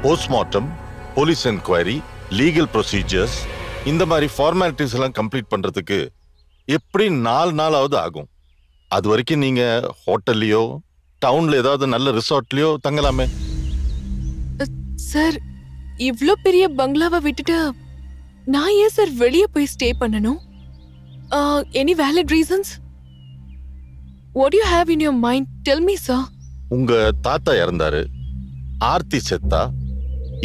Postmortem, police enquiry, legal procedures, இந்த மாதிரி formalities எல்லாம் கம்ப்ளீட் பண்றதுக்கு எப்படி 4 நாளாவது ஆகும். அது வரைக்கும் நீங்க ஹோட்டல்லையோ டவுன்ல ஏதாவது நல்ல ரிசார்ட்லயோ தங்கலாமே. சார், இவ்ளோ பெரிய பங்களாவை விட்டுட்டு நான் ஏன் சார் வெளியே போய் ஸ்டே பண்ணணும்? Any valid reasons? What you have in your mind? Tell me sir. உங்க தாத்தா இறந்தாரு, ஆர்த்தி செத்தா,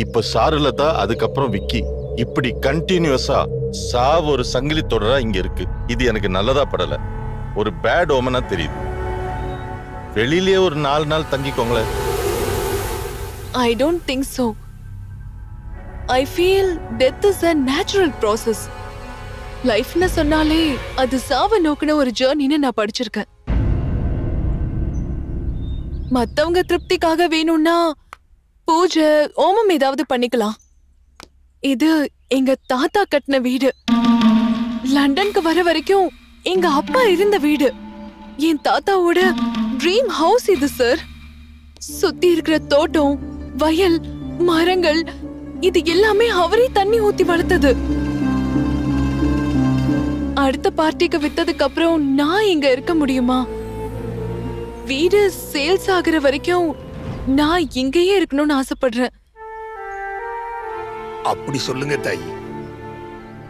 இப்ப சாருலதா, அதுக்கப்புறம் விக்கி, இப்படி கண்டினியூஸா சாவு ஒரு சங்கிலி தொடரா இங்க இருக்கு. இது எனக்கு நல்லதா படல, ஒரு பேட் ஓமனா தெரியுது. வெளியிலேயே ஒரு 4 நாள் தங்கிக்கோங்களேன். I don't think so. I feel death is a natural process. லைஃப்னு சொன்னாலே அது சாவ நோக்கின ஒரு ஜர்னின்னு நான் படிச்சிருக்கேன். மத்தவங்க திருப்திக்காக வேணும்னா பூஜை ஓமம் ஏதாவது பண்ணிக்கலாம். இது எங்க தாத்தா கட்டின வீடு. லண்டனுக்கு வர வரைக்கும் எங்க அப்பா இருந்த வீடு. என் தாத்தாவோட ட்ரீம் ஹவுஸ் இது சார். சுத்தி இருக்கிற தோட்டம், வயல், மரங்கள், இது எல்லாமே அவரே தண்ணி ஊத்தி வளர்த்தது. அடுத்த பார்ட்டிக்கு வித்ததுக்கு அப்புறம் நான் இங்க இருக்க முடியுமா? வீடு சேல்ஸ் ஆகுற வரைக்கும் நான் இங்கேயே இருக்கணும்னு ஆசைப்படுறேன். அப்படி சொல்லுங்க தாயி.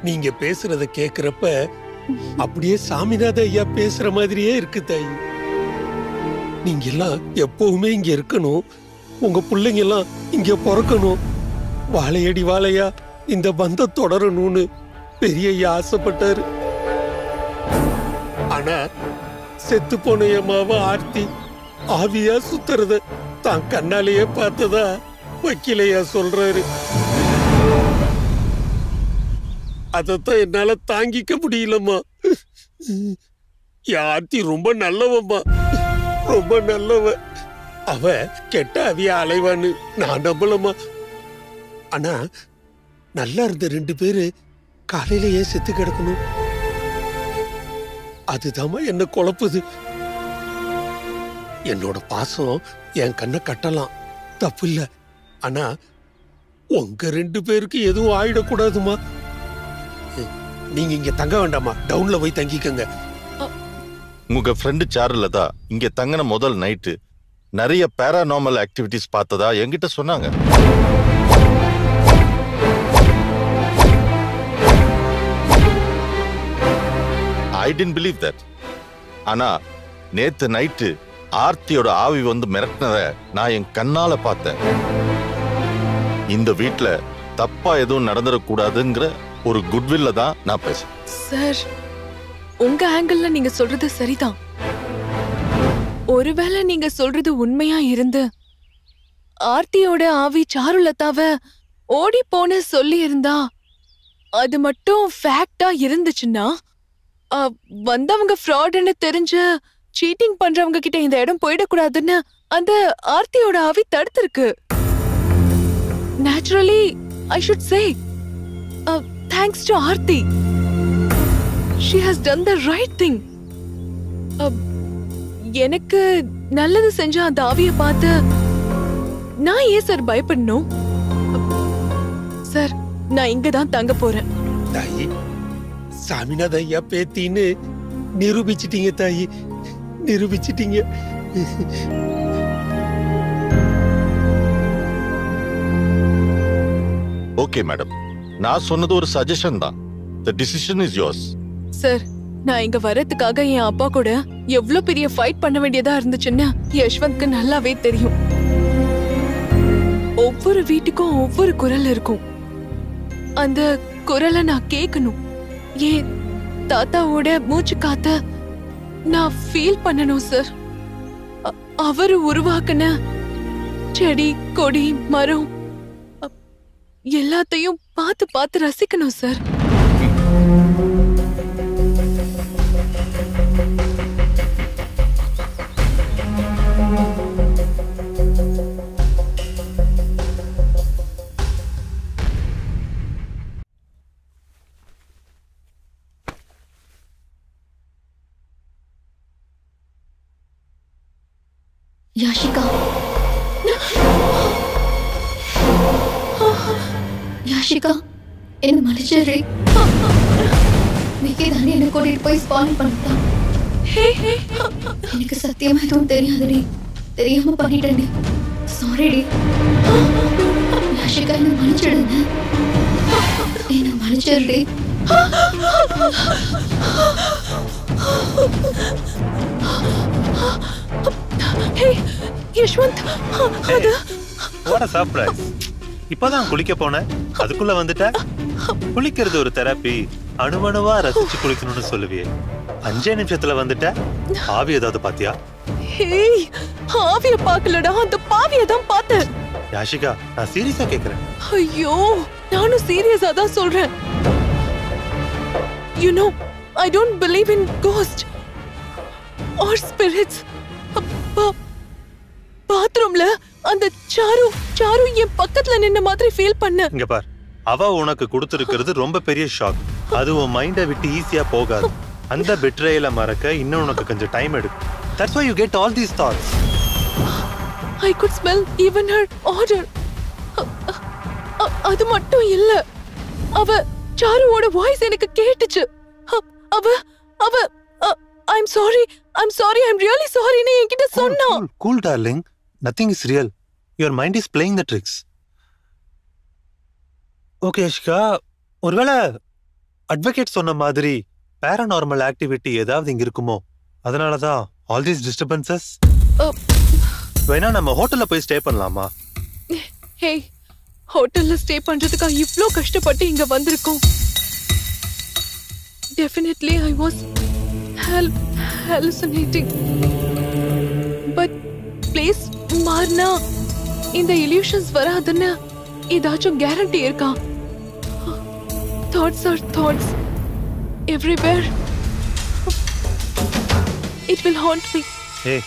நீங்க பேசுறத கேக்குறப்ப அப்படியே சாமிநாத ஐயா பேசுற மாதிரியே இருக்கு தாயி. நீங்க எல்லாம் எப்பவுமே இங்க இருக்கணும், உங்க பிள்ளைங்க எல்லாம் இங்க பிறக்கணும், வாழையடி வாழையா இந்த பந்தம் தொடரணும்னு பெரிய ஐயா ஆசைப்பட்டாரு. ஆனா செத்து போன எம்மாவ ஆர்த்தி ஆவியா சுத்துறத தான் கண்ணாலேயே பார்த்ததா வக்கீலையா சொல்றாரு. அதத்தான் என்னால தாங்கிக்க முடியலம்மா. ஆர்த்தி ரொம்ப நல்லவம்மா, ரொம்ப நல்லவ. அவ கெட்ட அவிய அலைவான்னு நான் நம்பலம்மா. ஆனா நல்லா இருந்த 2 பேரு காலையில ஏன் செத்து கிடக்கணும்? அதுதாம்மா என்ன குழப்புது. என்னோட பாசம் என் கண்ணை கட்டலாம், தப்பு இல்ல. ஆனா உங்க 2 பேருக்கு எதுவும் ஆயிடக்கூடாதுமா. நீங்க இங்க தங்க வேண்டாமா, டவுன்ல போய் தங்கிக்கங்க. உங்க ஃப்ரெண்டு சாருலதா இங்க தங்கின முதல் நைட்டு நிறைய பேராநார்மல் ஆக்டிவிட்டிஸ் பார்த்ததா என்கிட்ட சொன்னாங்க. I didn't believe that. ஆனா நேத்து நைட்டு ஆர்த்தியோட ஆவி வந்து மிரட்டினத நான் என் கண்ணால பார்த்தேன். இந்த வீட்ல தப்பா எதுவும் நடந்துடக்கூடாதுங்கிற ஒரு குட்வில்ல தான் நான் பேசுறேன். சார், உங்க ஆங்கிள் நீங்க சொல்றது சரிதான். ஒருவேளை நீங்க சொல்றது உண்மையா இருந்து ஆர்த்தியோட ஆவி சாருலதாவ ஓடி போன சொல்லி இருந்தா, அது மட்டும் ஃபேக்டா இருந்துச்சுன்னா, வந்தவங்க ஃப்ராட்னு தெரிஞ்சு சீட்டிங் பண்றவங்க கிட்ட இந்த இடம் போயிடக்கூடாதுன்னு அந்த ஆர்த்தியோட ஆவி தடுத்திருக்கு. Naturally I should say thanks to Aarthi. She has done the right thing. எனக்கு நல்லது செஞ்ச அந்த ஆவியை பார்த்து நான் ஏன் சார் பயப்படணும்? சார், நான் இங்க தான் தங்க போறேன். தாயி, சாமிநாத ஐயா பேத்தின்னு நிரூபிச்சிட்டீங்க தாயி, நிரூபிச்சிட்டீங்க. ஓகே மேடம், நான் சொன்னது ஒரு சஜஷன் தான். The decision is yours. Sir, நான் இங்க வரதுக்காக என் அப்பா கூட எவ்வளவு பெரிய ஃபைட் பண்ண வேண்டியதா இருந்துச்சுன்னு யஷ்வந்த்க்கு நல்லாவே தெரியும். ஒவ்வொரு வீட்டுக்கும் ஒவ்வொரு குரல் இருக்கும். அந்த குரலை நான் கேட்கணும். ஏன் தாத்தாவோட மூச்சு காத்த நான் ஃபீல் பண்ணணும் சார். அவரு உருவாக்குன செடி, கொடி, மரம் எல்லாத்தையும் பார்த்து பார்த்து ரசிக்கணும் சார். யாஷிகா, யாஷிகா என்ன மன்னிச்சிடுறே. விக்கி தானே என்ன கூட்டிட்டு போய் ஸ்பாயில் பண்ணிட்டான். எனக்கு சத்தியமா எதுவும் தெரியாதுடி. தெரியாம பண்ணிட்டேன்டி. சாரிடி. யாஷிகா என்ன மன்னிச்சிடுங்க. என்ன மன்னிச்சிடுறே. யஷ்வந்த், அது what a surprise. இப்பதான் குளிக்க போனேன், அதுக்குள்ள வந்துட்ட. குளிக்கிறது ஒரு தெரப்பி, அணுவணுவா ரசிச்சு குளிக்கணும்னு சொல்லுவியே. 5 நிமிஷத்துல வந்துட்ட. ஆவி ஏதாவது பாத்தியா? ஹேய், ஆவிய பார்க்கலடா, அந்த பாவிய தான் பார்த்தேன். யாஷிகா, நான் சீரியஸா கேக்குறேன். ஐயோ, நானும் சீரியஸா தான் சொல்றேன். You know, I don't believe in ghosts or spirits. பாத்ரூம்ல அந்த சாரு என் பக்கத்துல நின்ன மாதிரி ஃபீல் பண்ண. இங்க பார், அவ உனக்கு கொடுத்திருக்கிறது ரொம்ப பெரிய ஷாக். அது உன் மைண்ட விட்டு ஈஸியா போகாது. அந்த பெட்ரேல மறக்க இன்னும் உனக்கு கொஞ்சம் டைம் எடுக்கும். That's why you get all these thoughts. I could smell even her odor. அது மட்டும் இல்ல, அவ சாருவோட வாய்ஸ் எனக்கு கேட்டுச்சு. அவ I'm sorry, I'm really sorry ன்னு என்கிட்ட சொன்னா. Cool darling, nothing is real. Your mind is playing the tricks. Okay Ashika, ஒருவேளை அட்வொகேட் சொன்ன மாதிரி paranormal activity ஏதாவது இங்க இருக்குமோ? அதனாலதான் all these disturbances. வேணா நம்ம ஹோட்டல்ல போய் ஸ்டே பண்ணலாமா? ஹே, ஹோட்டல்ல ஸ்டே பண்றதுக்கா இவ்ளோ கஷ்டப்பட்டு இங்க வந்திருக்கோம். Definitely I was hallucinating. But place மாறினா இந்த illusions வராதுன்னு ஏதாச்சும் கேரண்டி இருக்கா? Thoughts are thoughts everywhere. It will haunt me. ஏய்,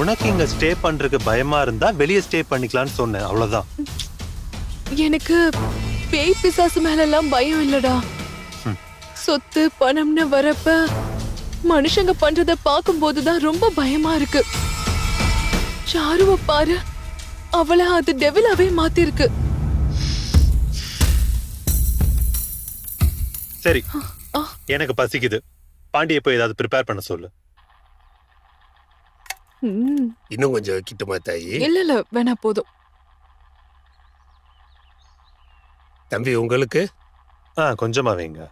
உனக்கு இங்க ஸ்டே பண்றதுக்கு பயமா இருந்தா வெளியே ஸ்டே பண்ணிக்கலாம்னு சொன்னேன், அவ்வளவுதான். எனக்கு பேய் பிசாசு மேல எல்லாம் பயம் இல்லடா. சொத்து பணம்னு வரப்ப மனுஷங்க பண்றத பார்க்கும்போதுதான் ரொம்ப பயமா இருக்கு. சாருவ பாரு, அவளை அது டெவிலாவே மாத்திருக்கு. சரி, எனக்கு பசிக்குது. பாண்டியை போய் ஏதாவது ப்ரிப்பேர் பண்ண சொல்லு. இன்னும் கொஞ்சம் வைக்கிட்டுமா தாயி? இல்ல வேணா, போதும். தம்பி உங்களுக்கு கொஞ்சமா வைங்க.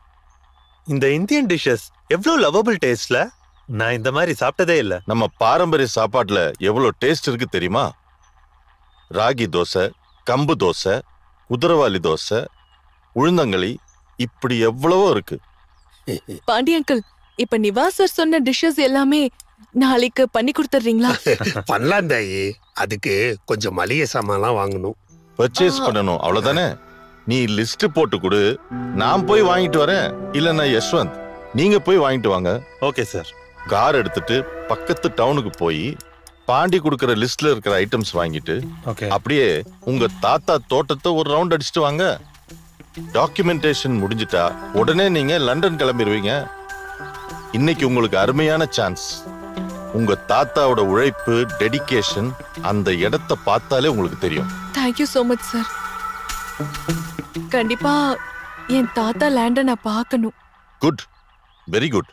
இந்த இந்தியன் டிஷஸ் எவ்வளவு லவபிள் டேஸ்ட்ல. நான் இந்த மாதிரி சாப்பிட்டதே இல்ல. நம்ம பாரம்பரிய சாப்பாட்டுல எவ்வளவு டேஸ்ட் இருக்கு தெரியுமா? ராகி தோசை, கம்பு தோசை, குதிரவாளி தோசை, உளுந்தங்களி, இப்படி எவ்வளவோ இருக்கு. பாண்டி அங்கிள், இப்ப நிவாஸ் சார் சொன்ன டிஷஸ் எல்லாமே நாளைக்கு பண்ணி கொடுத்துறீங்களா? பண்ணலாம் தாயி. அதுக்கு கொஞ்சம் மளிகை சாமான்லாம் வாங்கணும். பர்ச்சேஸ் பண்ணணும், அவ்வளவுதானே? நீ லிஸ்ட் போட்டு கொடு, நான் போய் வாங்கிட்டு வரேன். இல்லன்னா யஷ்வந்த், நீங்க போய் வாங்கிட்டு வாங்க. Okay sir. கார் எடுத்துட்டு பக்கத்து டவுனுக்கு போய் பாண்டி கொடுக்கற லிஸ்ட்ல இருக்கிற ஐட்டம்ஸ் வாங்கிட்டு அப்படியே உங்க தாத்தா தோட்டத்தை ஒரு ரவுண்ட் அடிச்சுட்டு வாங்க. டாக்குமெண்டேஷன் முடிஞ்சிட்டா உடனே நீங்க லண்டன் கிளம்பிடுவீங்க. இன்னைக்கு உங்களுக்கு அருமையான சான்ஸ். உங்க தாத்தாவோட உழைப்பு, டெடிகேஷன், அந்த இடத்தை பார்த்தாலே உங்களுக்கு தெரியும். Thank you so much sir. கண்டிப்பா என் தாத்தா லேண்ட நான் பார்க்கணும். Good, very good.